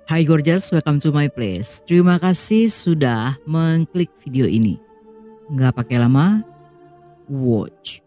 Hai Gorgeous, welcome to my place. Terima kasih sudah mengklik video ini. Nggak pakai lama, watch.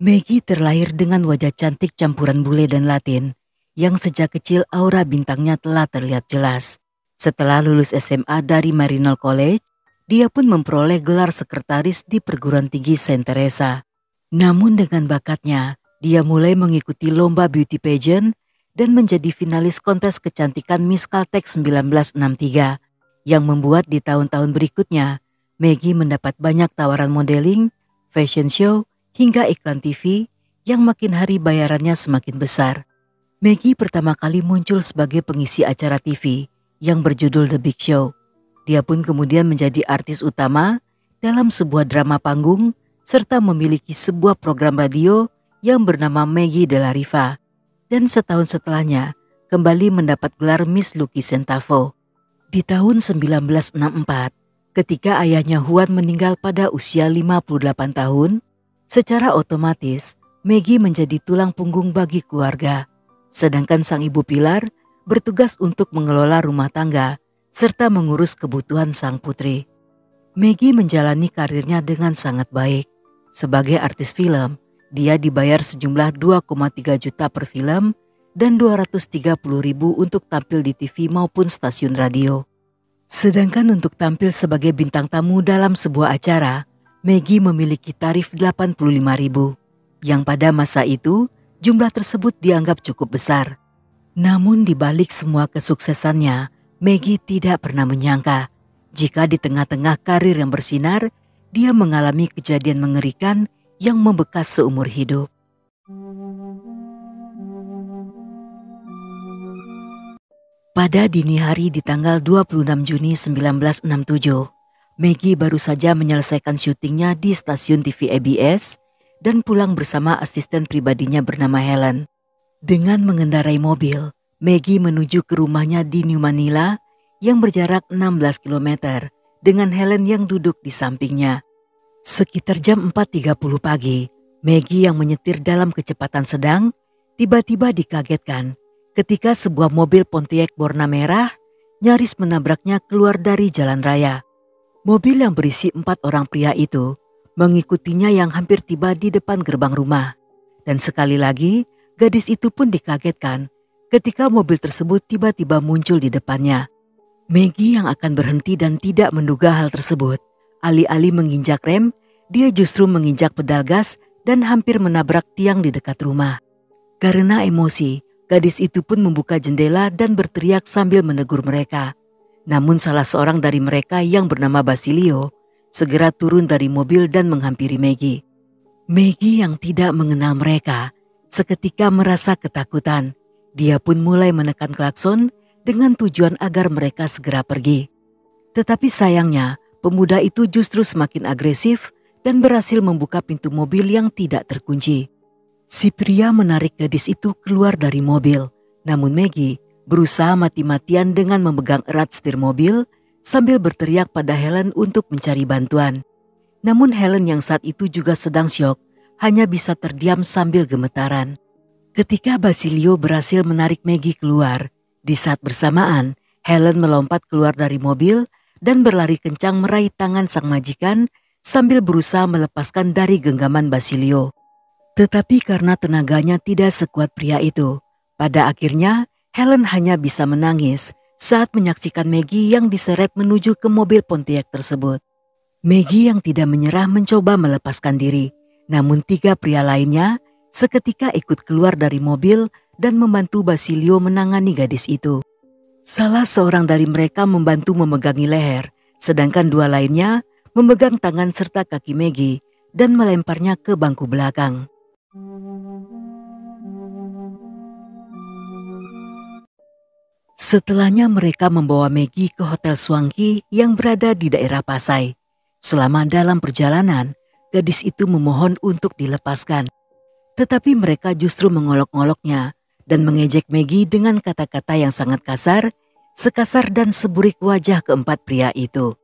Maggie terlahir dengan wajah cantik campuran bule dan Latin, yang sejak kecil aura bintangnya telah terlihat jelas. Setelah lulus SMA dari Maryknoll College, dia pun memperoleh gelar sekretaris di perguruan tinggi Saint Teresa. Namun dengan bakatnya, dia mulai mengikuti lomba beauty pageant dan menjadi finalis kontes kecantikan Miss Caltech 1963, yang membuat di tahun-tahun berikutnya, Maggie mendapat banyak tawaran modeling, fashion show, hingga iklan TV yang makin hari bayarannya semakin besar. Maggie pertama kali muncul sebagai pengisi acara TV yang berjudul The Big Show. Dia pun kemudian menjadi artis utama dalam sebuah drama panggung serta memiliki sebuah program radio yang bernama Maggie de la Riva. Dan setahun setelahnya kembali mendapat gelar Miss Lucky Centavo. Di tahun 1964, ketika ayahnya Juan meninggal pada usia 58 tahun, secara otomatis Maggie menjadi tulang punggung bagi keluarga. Sedangkan sang ibu Pilar bertugas untuk mengelola rumah tangga serta mengurus kebutuhan sang putri. Maggie menjalani karirnya dengan sangat baik. Sebagai artis film, dia dibayar sejumlah 2,3 juta per film dan 230.000 untuk tampil di TV maupun stasiun radio. Sedangkan untuk tampil sebagai bintang tamu dalam sebuah acara, Maggie memiliki tarif 85.000, yang pada masa itu jumlah tersebut dianggap cukup besar. Namun di balik semua kesuksesannya, Maggie tidak pernah menyangka jika di tengah-tengah karir yang bersinar, dia mengalami kejadian mengerikan yang membekas seumur hidup. Pada dini hari di tanggal 26 Juni 1967, Maggie baru saja menyelesaikan syutingnya di stasiun TV ABS dan pulang bersama asisten pribadinya bernama Helen. Dengan mengendarai mobil, Maggie menuju ke rumahnya di New Manila yang berjarak 16 km dengan Helen yang duduk di sampingnya. Sekitar jam 4.30 pagi, Maggie yang menyetir dalam kecepatan sedang tiba-tiba dikagetkan ketika sebuah mobil Pontiac warna merah nyaris menabraknya keluar dari jalan raya. Mobil yang berisi 4 orang pria itu mengikutinya yang hampir tiba di depan gerbang rumah. Dan sekali lagi, gadis itu pun dikagetkan ketika mobil tersebut tiba-tiba muncul di depannya. Maggie yang akan berhenti dan tidak menduga hal tersebut, alih-alih menginjak rem, dia justru menginjak pedal gas dan hampir menabrak tiang di dekat rumah. Karena emosi, gadis itu pun membuka jendela dan berteriak sambil menegur mereka. Namun salah seorang dari mereka yang bernama Basilio segera turun dari mobil dan menghampiri Maggie. Maggie yang tidak mengenal mereka seketika merasa ketakutan. Dia pun mulai menekan klakson dengan tujuan agar mereka segera pergi. Tetapi sayangnya, pemuda itu justru semakin agresif dan berhasil membuka pintu mobil yang tidak terkunci. Si pria menarik gadis itu keluar dari mobil, namun Maggie berusaha mati-matian dengan memegang erat setir mobil sambil berteriak pada Helen untuk mencari bantuan. Namun Helen yang saat itu juga sedang syok, hanya bisa terdiam sambil gemetaran. Ketika Basilio berhasil menarik Maggie keluar, di saat bersamaan Helen melompat keluar dari mobil dan berlari kencang meraih tangan sang majikan sambil berusaha melepaskan dari genggaman Basilio. Tetapi karena tenaganya tidak sekuat pria itu, pada akhirnya Helen hanya bisa menangis saat menyaksikan Maggie yang diseret menuju ke mobil Pontiac tersebut. Maggie yang tidak menyerah mencoba melepaskan diri, namun 3 pria lainnya seketika ikut keluar dari mobil dan membantu Basilio menangani gadis itu. Salah seorang dari mereka membantu memegangi leher, sedangkan 2 lainnya memegang tangan serta kaki Maggie dan melemparnya ke bangku belakang. Setelahnya mereka membawa Maggie ke Hotel Swanky yang berada di daerah Pasay. Selama dalam perjalanan, gadis itu memohon untuk dilepaskan. Tetapi mereka justru mengolok-oloknya dan mengejek Maggie dengan kata-kata yang sangat kasar, sekasar dan seburik wajah keempat pria itu.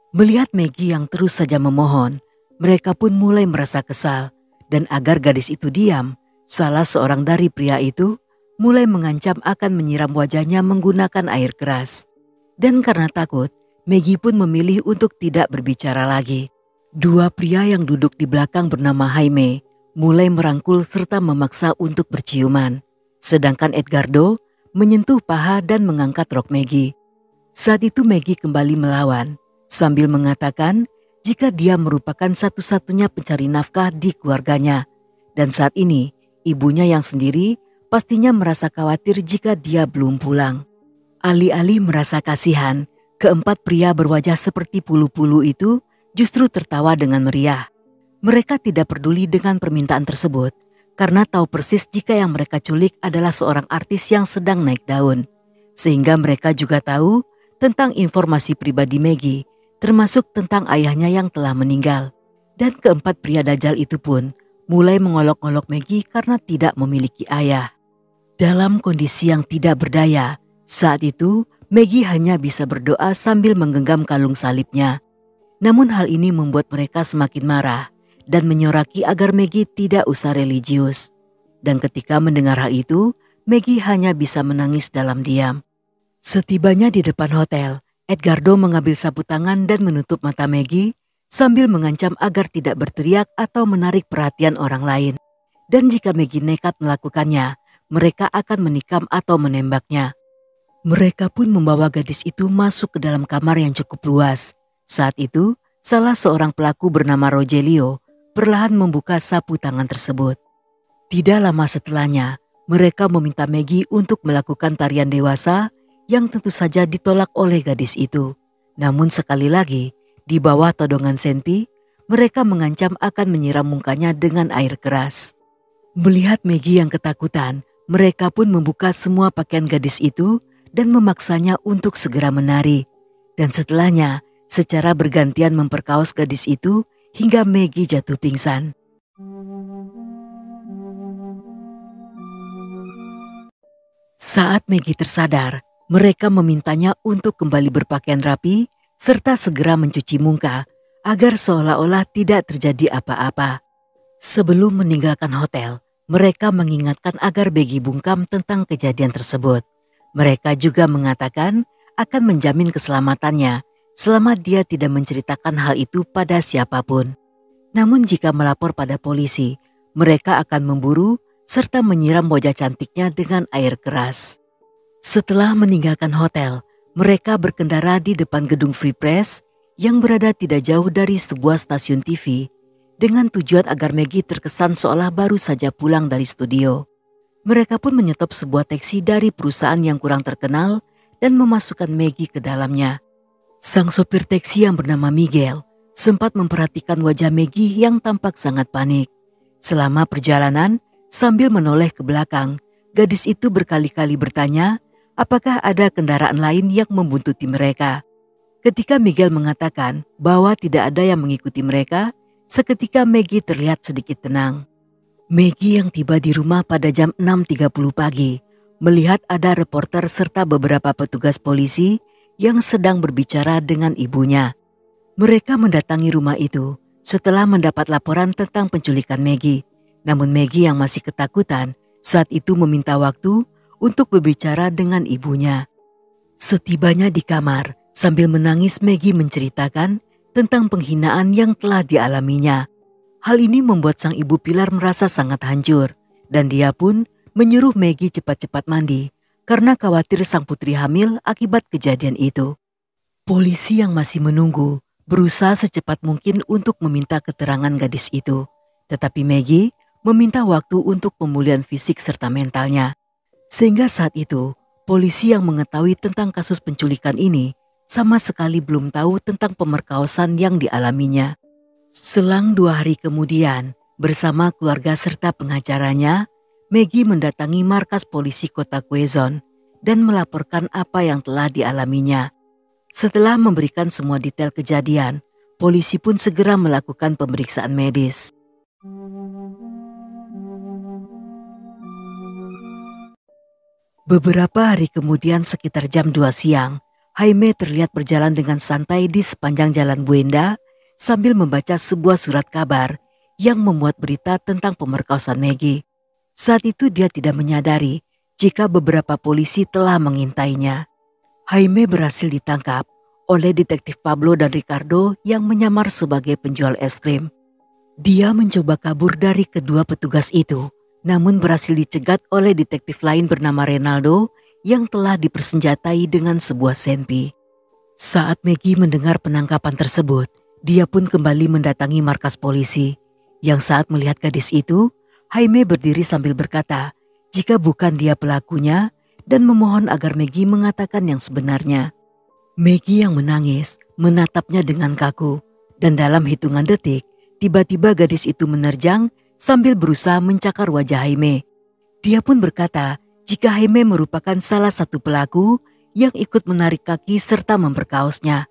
Melihat Maggie yang terus saja memohon, mereka pun mulai merasa kesal, dan agar gadis itu diam, salah seorang dari pria itu mulai mengancam akan menyiram wajahnya menggunakan air keras. Dan karena takut, Maggie pun memilih untuk tidak berbicara lagi. Dua pria yang duduk di belakang bernama Jaime mulai merangkul serta memaksa untuk berciuman. Sedangkan Edgardo menyentuh paha dan mengangkat rok Maggie. Saat itu Maggie kembali melawan, sambil mengatakan jika dia merupakan satu-satunya pencari nafkah di keluarganya. Dan saat ini, ibunya yang sendiri pastinya merasa khawatir jika dia belum pulang. Alih-alih merasa kasihan, keempat pria berwajah seperti pulu-pulu itu justru tertawa dengan meriah. Mereka tidak peduli dengan permintaan tersebut, karena tahu persis jika yang mereka culik adalah seorang artis yang sedang naik daun. Sehingga mereka juga tahu tentang informasi pribadi Maggie, termasuk tentang ayahnya yang telah meninggal. Dan keempat pria dajal itu pun mulai mengolok-olok Maggie karena tidak memiliki ayah. Dalam kondisi yang tidak berdaya, saat itu Maggie hanya bisa berdoa sambil menggenggam kalung salibnya. Namun hal ini membuat mereka semakin marah dan menyoraki agar Maggie tidak usah religius. Dan ketika mendengar hal itu, Maggie hanya bisa menangis dalam diam. Setibanya di depan hotel, Edgardo mengambil sapu tangan dan menutup mata Maggie sambil mengancam agar tidak berteriak atau menarik perhatian orang lain. Dan jika Maggie nekat melakukannya, mereka akan menikam atau menembaknya. Mereka pun membawa gadis itu masuk ke dalam kamar yang cukup luas. Saat itu, salah seorang pelaku bernama Rogelio perlahan membuka sapu tangan tersebut. Tidak lama setelahnya, mereka meminta Maggie untuk melakukan tarian dewasa yang tentu saja ditolak oleh gadis itu. Namun sekali lagi, di bawah todongan Senpi, mereka mengancam akan menyiram mukanya dengan air keras. Melihat Maggie yang ketakutan, mereka pun membuka semua pakaian gadis itu dan memaksanya untuk segera menari. Dan setelahnya, secara bergantian memperkaos gadis itu hingga Maggie jatuh pingsan. Saat Maggie tersadar, mereka memintanya untuk kembali berpakaian rapi serta segera mencuci muka agar seolah-olah tidak terjadi apa-apa. Sebelum meninggalkan hotel, mereka mengingatkan agar Maggie bungkam tentang kejadian tersebut. Mereka juga mengatakan akan menjamin keselamatannya selama dia tidak menceritakan hal itu pada siapapun. Namun jika melapor pada polisi, mereka akan memburu serta menyiram wajah cantiknya dengan air keras. Setelah meninggalkan hotel, mereka berkendara di depan gedung Free Press yang berada tidak jauh dari sebuah stasiun TV dengan tujuan agar Maggie terkesan seolah baru saja pulang dari studio. Mereka pun menyetop sebuah taksi dari perusahaan yang kurang terkenal dan memasukkan Maggie ke dalamnya. Sang sopir taksi yang bernama Miguel sempat memperhatikan wajah Maggie yang tampak sangat panik. Selama perjalanan, sambil menoleh ke belakang, gadis itu berkali-kali bertanya apakah ada kendaraan lain yang membuntuti mereka. Ketika Miguel mengatakan bahwa tidak ada yang mengikuti mereka, seketika Maggie terlihat sedikit tenang. Maggie yang tiba di rumah pada jam 6.30 pagi, melihat ada reporter serta beberapa petugas polisi yang sedang berbicara dengan ibunya. Mereka mendatangi rumah itu setelah mendapat laporan tentang penculikan Maggie. Namun Maggie yang masih ketakutan saat itu meminta waktu untuk berbicara dengan ibunya. Setibanya di kamar, sambil menangis Maggie menceritakan tentang penghinaan yang telah dialaminya. Hal ini membuat sang ibu Pilar merasa sangat hancur dan dia pun menyuruh Maggie cepat-cepat mandi karena khawatir sang putri hamil akibat kejadian itu. Polisi yang masih menunggu berusaha secepat mungkin untuk meminta keterangan gadis itu. Tetapi Maggie meminta waktu untuk pemulihan fisik serta mentalnya. Sehingga saat itu, polisi yang mengetahui tentang kasus penculikan ini sama sekali belum tahu tentang pemerkosaan yang dialaminya. Selang 2 hari kemudian, bersama keluarga serta pengacaranya, Maggie mendatangi markas polisi kota Quezon dan melaporkan apa yang telah dialaminya. Setelah memberikan semua detail kejadian, polisi pun segera melakukan pemeriksaan medis. Beberapa hari kemudian sekitar jam 2 siang, Jaime terlihat berjalan dengan santai di sepanjang jalan Buenda sambil membaca sebuah surat kabar yang memuat berita tentang pemerkosaan Maggie. Saat itu dia tidak menyadari jika beberapa polisi telah mengintainya. Jaime berhasil ditangkap oleh detektif Pablo dan Ricardo yang menyamar sebagai penjual es krim. Dia mencoba kabur dari kedua petugas itu, namun berhasil dicegat oleh detektif lain bernama Renaldo yang telah dipersenjatai dengan sebuah senpi. Saat Maggie mendengar penangkapan tersebut, dia pun kembali mendatangi markas polisi. Yang saat melihat gadis itu, Jaime berdiri sambil berkata jika bukan dia pelakunya dan memohon agar Maggie mengatakan yang sebenarnya. Maggie yang menangis menatapnya dengan kaku, dan dalam hitungan detik, tiba-tiba gadis itu menerjang sambil berusaha mencakar wajah Jaime. Dia pun berkata jika Jaime merupakan salah satu pelaku yang ikut menarik kaki serta memperkaosnya.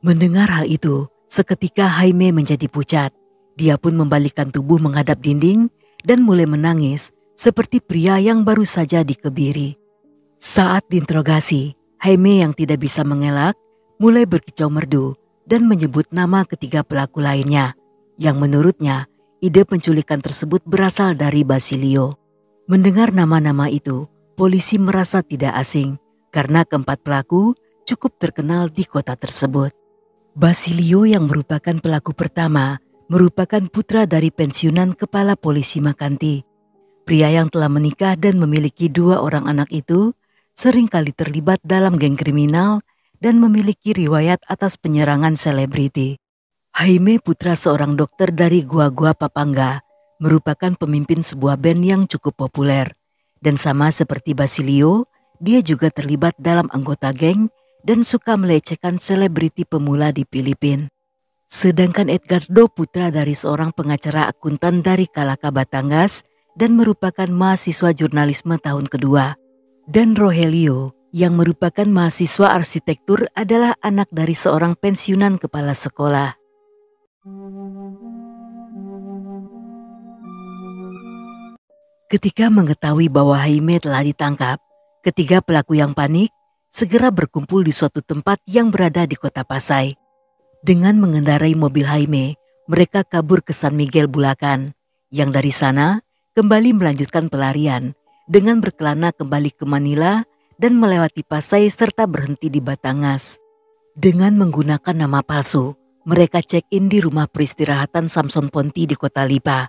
Mendengar hal itu, seketika Jaime menjadi pucat. Dia pun membalikkan tubuh menghadap dinding dan mulai menangis seperti pria yang baru saja dikebiri. Saat diinterogasi, Jaime yang tidak bisa mengelak mulai berkicau merdu dan menyebut nama ketiga pelaku lainnya, yang menurutnya ide penculikan tersebut berasal dari Basilio. Mendengar nama-nama itu, polisi merasa tidak asing karena keempat pelaku cukup terkenal di kota tersebut. Basilio yang merupakan pelaku pertama merupakan putra dari pensiunan kepala polisi Macanti. Pria yang telah menikah dan memiliki 2 orang anak itu seringkali terlibat dalam geng kriminal dan memiliki riwayat atas penyerangan selebriti. Jaime, putra seorang dokter dari Gua-Gua Papangga, merupakan pemimpin sebuah band yang cukup populer. Dan sama seperti Basilio, dia juga terlibat dalam anggota geng dan suka melecehkan selebriti pemula di Filipina. Sedangkan Edgardo, putra dari seorang pengacara akuntan dari Calaca Batangas dan merupakan mahasiswa jurnalisme tahun kedua. Dan Rogelio yang merupakan mahasiswa arsitektur adalah anak dari seorang pensiunan kepala sekolah. Ketika mengetahui bahwa Jaime telah ditangkap, ketiga pelaku yang panik segera berkumpul di suatu tempat yang berada di kota Pasay. Dengan mengendarai mobil Jaime, mereka kabur ke San Miguel Bulacan, yang dari sana kembali melanjutkan pelarian dengan berkelana kembali ke Manila dan melewati Pasay serta berhenti di Batangas. Dengan menggunakan nama palsu, mereka check-in di rumah peristirahatan Samson Ponti di kota Lipa.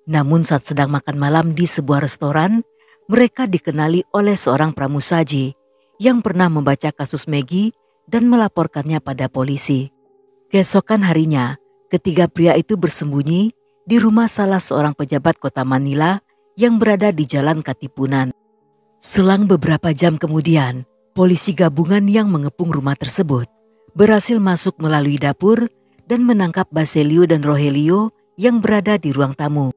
Namun saat sedang makan malam di sebuah restoran, mereka dikenali oleh seorang pramusaji yang pernah membaca kasus Maggie dan melaporkannya pada polisi. Keesokan harinya, ketiga pria itu bersembunyi di rumah salah seorang pejabat kota Manila yang berada di Jalan Katipunan. Selang beberapa jam kemudian, polisi gabungan yang mengepung rumah tersebut berhasil masuk melalui dapur dan menangkap Basilio dan Rogelio yang berada di ruang tamu.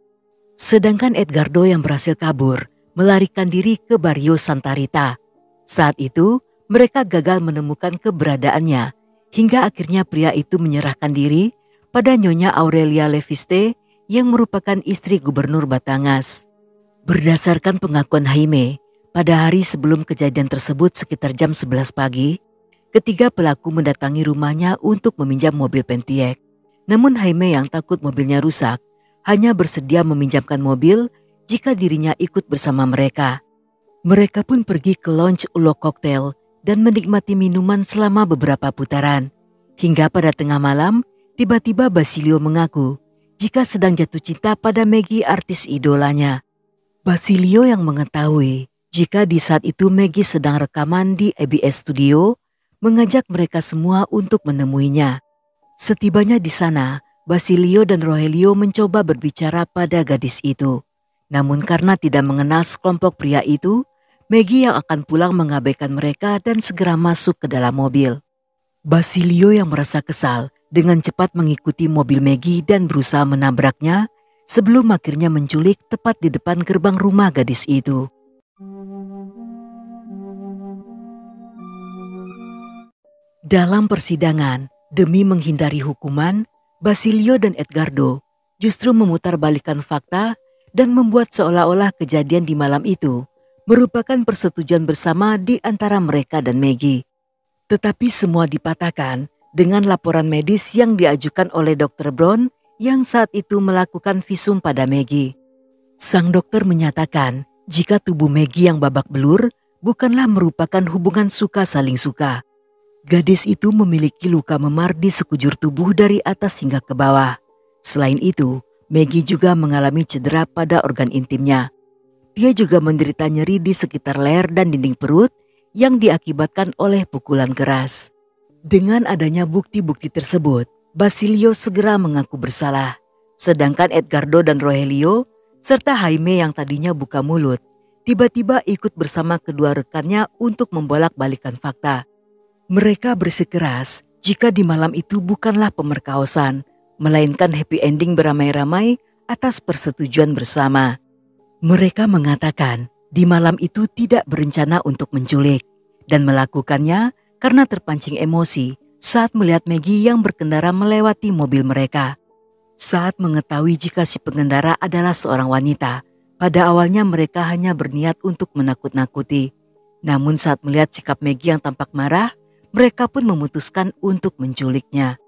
Sedangkan Edgardo yang berhasil kabur melarikan diri ke Barrio Santa Rita. Saat itu mereka gagal menemukan keberadaannya hingga akhirnya pria itu menyerahkan diri pada Nyonya Aurelia Leviste yang merupakan istri Gubernur Batangas. Berdasarkan pengakuan Jaime, pada hari sebelum kejadian tersebut sekitar jam 11 pagi, ketiga pelaku mendatangi rumahnya untuk meminjam mobil Pontiac. Namun Jaime yang takut mobilnya rusak hanya bersedia meminjamkan mobil jika dirinya ikut bersama mereka. Mereka pun pergi ke lounge Ulo Cocktail dan menikmati minuman selama beberapa putaran. Hingga pada tengah malam, tiba-tiba Basilio mengaku jika sedang jatuh cinta pada Maggie, artis idolanya. Basilio yang mengetahui jika di saat itu Maggie sedang rekaman di ABS Studio, mengajak mereka semua untuk menemuinya. Setibanya di sana, Basilio dan Rogelio mencoba berbicara pada gadis itu. Namun karena tidak mengenal sekelompok pria itu, Maggie yang akan pulang mengabaikan mereka dan segera masuk ke dalam mobil. Basilio yang merasa kesal dengan cepat mengikuti mobil Maggie dan berusaha menabraknya sebelum akhirnya menculik tepat di depan gerbang rumah gadis itu. Dalam persidangan, demi menghindari hukuman, Basilio dan Edgardo justru memutarbalikkan fakta dan membuat seolah-olah kejadian di malam itu merupakan persetujuan bersama di antara mereka dan Maggie. Tetapi semua dipatahkan dengan laporan medis yang diajukan oleh Dr. Brown yang saat itu melakukan visum pada Maggie. Sang dokter menyatakan jika tubuh Maggie yang babak belur bukanlah merupakan hubungan suka saling suka. Gadis itu memiliki luka memar di sekujur tubuh dari atas hingga ke bawah. Selain itu, Maggie juga mengalami cedera pada organ intimnya. Dia juga menderita nyeri di sekitar leher dan dinding perut yang diakibatkan oleh pukulan keras. Dengan adanya bukti-bukti tersebut, Basilio segera mengaku bersalah. Sedangkan Edgardo dan Rogelio serta Jaime yang tadinya buka mulut, tiba-tiba ikut bersama kedua rekannya untuk membolak-balikan fakta. Mereka bersikeras jika di malam itu bukanlah pemerkosaan, melainkan happy ending beramai-ramai atas persetujuan bersama. Mereka mengatakan di malam itu tidak berencana untuk menculik dan melakukannya karena terpancing emosi saat melihat Maggie yang berkendara melewati mobil mereka. Saat mengetahui jika si pengendara adalah seorang wanita, pada awalnya mereka hanya berniat untuk menakut-nakuti. Namun saat melihat sikap Maggie yang tampak marah, mereka pun memutuskan untuk menculiknya.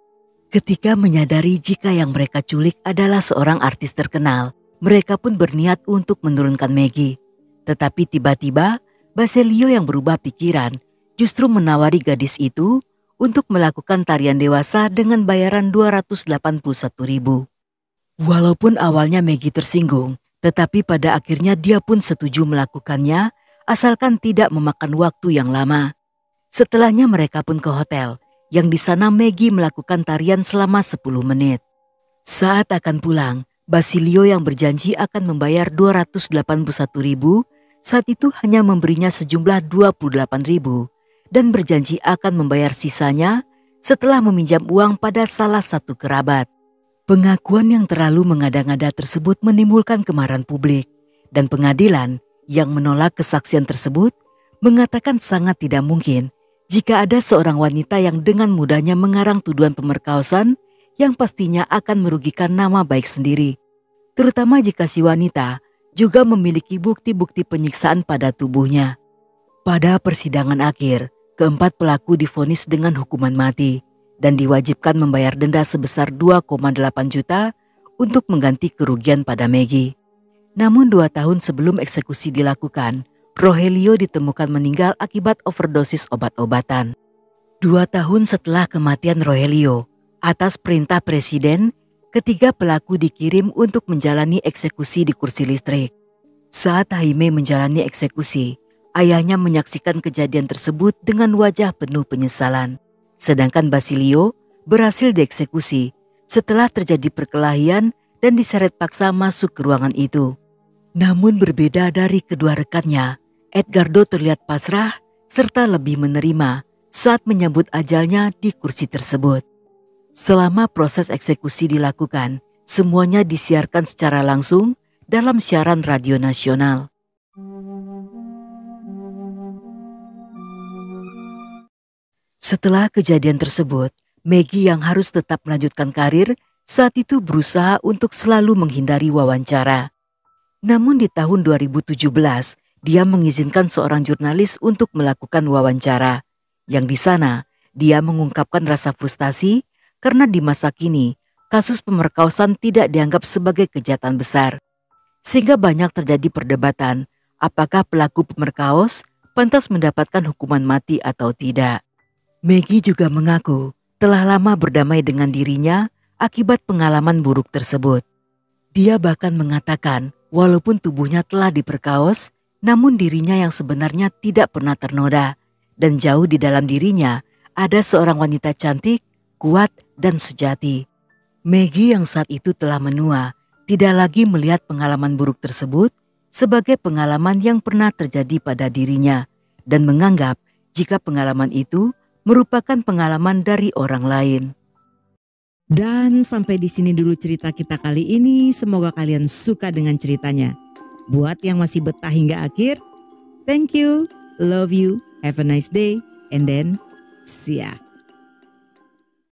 Ketika menyadari jika yang mereka culik adalah seorang artis terkenal, mereka pun berniat untuk menurunkan Maggie. Tetapi tiba-tiba Basilio yang berubah pikiran justru menawari gadis itu untuk melakukan tarian dewasa dengan bayaran 281.000. Walaupun awalnya Maggie tersinggung, tetapi pada akhirnya dia pun setuju melakukannya asalkan tidak memakan waktu yang lama. Setelahnya mereka pun ke hotel, yang di sana Maggie melakukan tarian selama 10 menit. Saat akan pulang, Basilio yang berjanji akan membayar 281.000, saat itu hanya memberinya sejumlah 28.000 dan berjanji akan membayar sisanya setelah meminjam uang pada salah satu kerabat. Pengakuan yang terlalu mengada-ngada tersebut menimbulkan kemarahan publik dan pengadilan yang menolak kesaksian tersebut mengatakan sangat tidak mungkin jika ada seorang wanita yang dengan mudahnya mengarang tuduhan pemerkosaan yang pastinya akan merugikan nama baik sendiri, terutama jika si wanita juga memiliki bukti-bukti penyiksaan pada tubuhnya. Pada persidangan akhir, keempat pelaku divonis dengan hukuman mati dan diwajibkan membayar denda sebesar 2,8 juta untuk mengganti kerugian pada Maggie. Namun 2 tahun sebelum eksekusi dilakukan, Rogelio ditemukan meninggal akibat overdosis obat-obatan. 2 tahun setelah kematian Rogelio, atas perintah presiden, ketiga pelaku dikirim untuk menjalani eksekusi di kursi listrik. Saat Jaime menjalani eksekusi, ayahnya menyaksikan kejadian tersebut dengan wajah penuh penyesalan. Sedangkan Basilio berhasil dieksekusi setelah terjadi perkelahian dan diseret paksa masuk ke ruangan itu. Namun berbeda dari kedua rekannya, Edgardo terlihat pasrah serta lebih menerima saat menyambut ajalnya di kursi tersebut. Selama proses eksekusi dilakukan, semuanya disiarkan secara langsung dalam siaran radio nasional. Setelah kejadian tersebut, Maggie yang harus tetap melanjutkan karir saat itu berusaha untuk selalu menghindari wawancara. Namun di tahun 2017, dia mengizinkan seorang jurnalis untuk melakukan wawancara. Yang di sana, dia mengungkapkan rasa frustasi karena di masa kini, kasus pemerkosaan tidak dianggap sebagai kejahatan besar. Sehingga banyak terjadi perdebatan, apakah pelaku pemerkos pantas mendapatkan hukuman mati atau tidak. Maggie juga mengaku telah lama berdamai dengan dirinya akibat pengalaman buruk tersebut. Dia bahkan mengatakan walaupun tubuhnya telah diperkaos, namun dirinya yang sebenarnya tidak pernah ternoda. Dan jauh di dalam dirinya ada seorang wanita cantik, kuat, dan sejati. Maggie yang saat itu telah menua, tidak lagi melihat pengalaman buruk tersebut sebagai pengalaman yang pernah terjadi pada dirinya. Dan menganggap jika pengalaman itu merupakan pengalaman dari orang lain. Dan sampai di sini dulu cerita kita kali ini. Semoga kalian suka dengan ceritanya. Buat yang masih betah hingga akhir, thank you, love you, have a nice day, and then see ya.